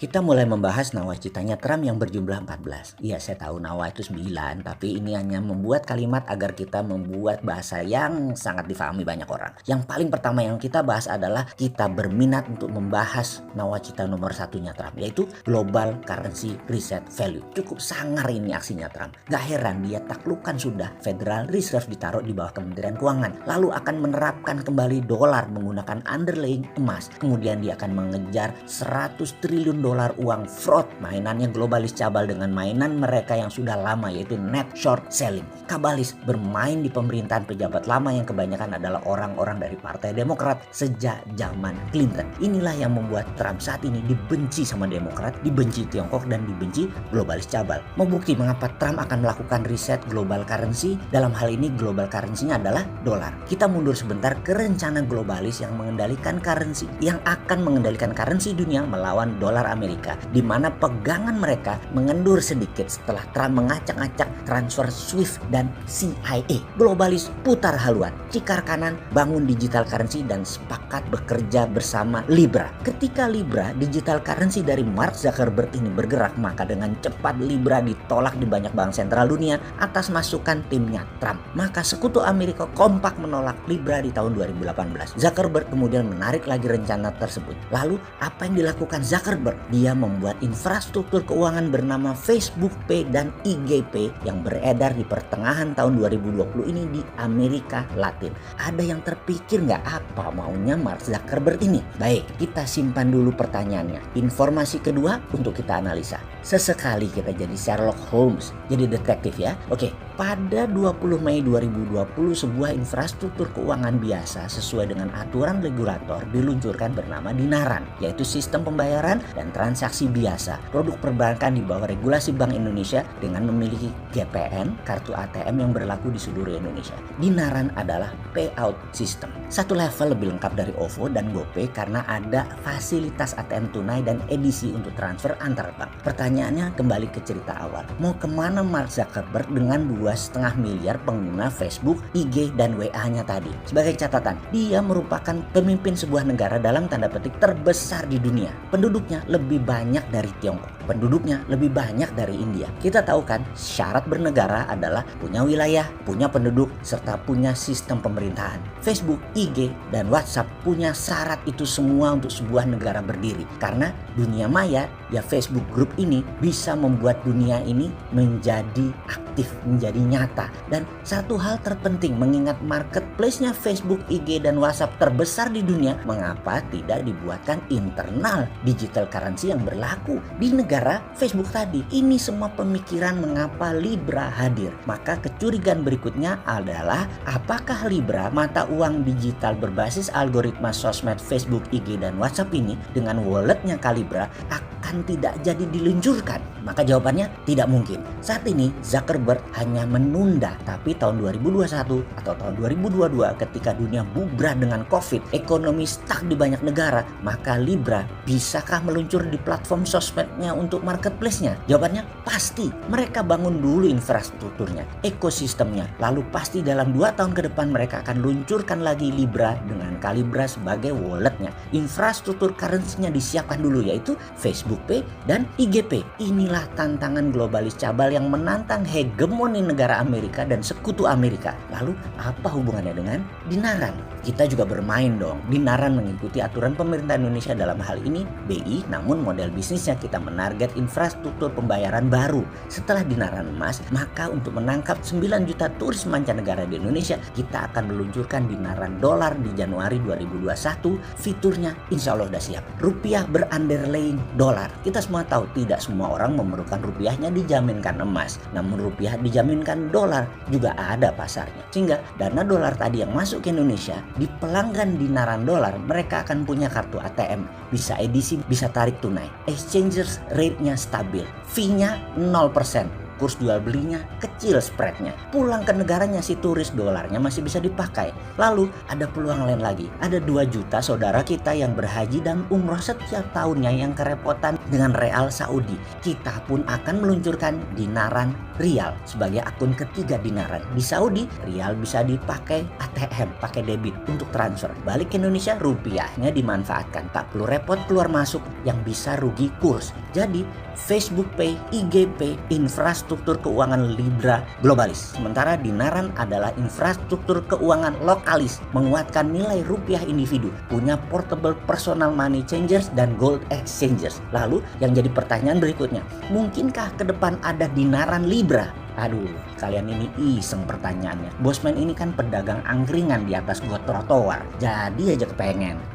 Kita mulai membahas nawacitanya Trump yang berjumlah 14. Iya, saya tahu nawa itu 9, tapi ini hanya membuat kalimat agar kita membuat bahasa yang sangat difahami banyak orang. Yang paling pertama yang kita bahas adalah kita berminat untuk membahas nawacita nomor satunya Trump, yaitu Global Currency Reset Value. Cukup sangar ini aksinya Trump. Gak heran dia taklukkan sudah Federal Reserve ditaruh di bawah Kementerian Keuangan. Lalu akan menerapkan kembali dolar menggunakan underlying emas. Kemudian dia akan mengejar 100 triliun dolar uang fraud. Mainannya globalis cabal dengan mainan mereka yang sudah lama, yaitu net short selling. Kabalis bermain di pemerintahan pejabat lama yang kebanyakan adalah orang-orang dari Partai Demokrat sejak zaman Clinton. Inilah yang membuat Trump saat ini dibenci sama Demokrat, dibenci Tiongkok, dan dibenci globalis cabal. Mau bukti mengapa Trump akan melakukan riset global currency? Dalam hal ini global currency-nya adalah dolar. Kita mundur sebentar ke rencana globalis yang mengendalikan currency, yang akan mengendalikan currency dunia melawan dolar Amerika, di mana pegangan mereka mengendur sedikit setelah Trump mengacak-acak transfer SWIFT dan CIA. Globalis putar haluan, cikar kanan, bangun digital currency dan sepakat bekerja bersama Libra. Ketika Libra, digital currency dari Mark Zuckerberg ini bergerak, maka dengan cepat Libra ditolak di banyak bank sentral dunia atas masukan timnya Trump. Maka sekutu Amerika kompak menolak Libra di tahun 2018. Zuckerberg kemudian menarik lagi rencana tersebut. Lalu apa yang dilakukan Zuckerberg? Dia membuat infrastruktur keuangan bernama Facebook Pay dan IG Pay yang beredar di pertengahan tahun 2020 ini di Amerika Latin. Ada yang terpikir nggak apa maunya Mark Zuckerberg ini? Baik, kita simpan dulu pertanyaannya. Informasi kedua untuk kita analisa. Sesekali kita jadi Sherlock Holmes, jadi detektif ya. Oke, pada 20 Mei 2020 sebuah infrastruktur keuangan biasa sesuai dengan aturan regulator diluncurkan bernama Dinaran, yaitu sistem pembayaran dan transaksi biasa, produk perbankan di bawah regulasi Bank Indonesia dengan memiliki GPN, kartu ATM yang berlaku di seluruh Indonesia. Dinaran adalah payout system. Satu level lebih lengkap dari OVO dan GoPay karena ada fasilitas ATM tunai dan edisi untuk transfer antar bank. Pertanyaannya kembali ke cerita awal. Mau kemana Mark Zuckerberg dengan 2,5 miliar pengguna Facebook, IG, dan WA-nya tadi? Sebagai catatan, dia merupakan pemimpin sebuah negara dalam tanda petik terbesar di dunia. Penduduknya lebih banyak dari Tiongkok. Penduduknya lebih banyak dari India. Kita tahu kan, syarat bernegara adalah punya wilayah, punya penduduk, serta punya sistem pemerintahan. Facebook, IG, dan WhatsApp punya syarat itu semua untuk sebuah negara berdiri. Karena dunia maya, ya Facebook Group ini bisa membuat dunia ini menjadi aktif, menjadi nyata. Dan satu hal terpenting, mengingat marketplace-nya Facebook, IG, dan WhatsApp terbesar di dunia, mengapa tidak dibuatkan internal digital currency yang berlaku di negara Facebook tadi? Ini semua pemikiran mengapa Libra hadir. Maka kecurigaan berikutnya adalah apakah Libra, mata uang digital berbasis algoritma sosmed Facebook, IG, dan WhatsApp ini dengan walletnya Calibra akan tidak jadi diluncurkan? Maka jawabannya tidak mungkin. Saat ini Zuckerberg hanya menunda, tapi tahun 2021 atau tahun 2022 ketika dunia bubrah dengan COVID, ekonomi stuck di banyak negara, maka Libra bisakah meluncur di platform sosmednya untuk marketplace-nya? Jawabannya pasti. Mereka bangun dulu infrastrukturnya, ekosistemnya, lalu pasti dalam 2 tahun ke depan mereka akan luncurkan lagi Libra dengan Calibra sebagai walletnya. Infrastruktur currency-nya disiapkan dulu, yaitu Facebook Pay dan IG Pay. Inilah tantangan globalis cabal yang menantang hegemoni negara Amerika dan sekutu Amerika. Lalu apa hubungannya dengan Dinaran? Kita juga bermain dong. Dinaran mengikuti aturan pemerintah Indonesia dalam hal ini BI, namun model bisnisnya kita menarget infrastruktur pembayaran baru. Setelah Dinaran emas, maka untuk menangkap 9 juta turis mancanegara di Indonesia, kita akan meluncurkan Dinaran dolar di Januari 2021. Fiturnya insya Allah udah siap. Rupiah berunderlying dolar. Kita semua tahu tidak semua orang memerlukan rupiahnya dijaminkan emas, namun rupiah dijaminkan dolar juga ada pasarnya. Sehingga dana dolar tadi yang masuk ke Indonesia, di pelanggan Dinaran dolar mereka akan punya kartu ATM, bisa edisi, bisa tarik tunai. Exchanges rate-nya stabil, fee-nya 0%. Kurs jual belinya kecil, spreadnya. Pulang ke negaranya si turis, dolarnya masih bisa dipakai. Lalu ada peluang lain lagi. Ada 2 juta saudara kita yang berhaji dan umroh setiap tahunnya yang kerepotan dengan real Saudi. Kita pun akan meluncurkan Dinaran Rial sebagai akun ketiga dinaran. Di Saudi, rial bisa dipakai ATM, pakai debit untuk transfer. Balik ke Indonesia, rupiahnya dimanfaatkan. Tak perlu repot keluar masuk yang bisa rugi kurs. Jadi, Facebook Pay, IG Pay, infrastruktur keuangan Libra globalis. Sementara dinaran adalah infrastruktur keuangan lokalis, menguatkan nilai rupiah individu, punya portable personal money changers dan gold exchangers. Lalu yang jadi pertanyaan berikutnya, mungkinkah ke depan ada dinaran Libra? Aduh, kalian ini iseng pertanyaannya. Bosman ini kan pedagang angkringan di atas got trotoar. Jadi aja kepengen.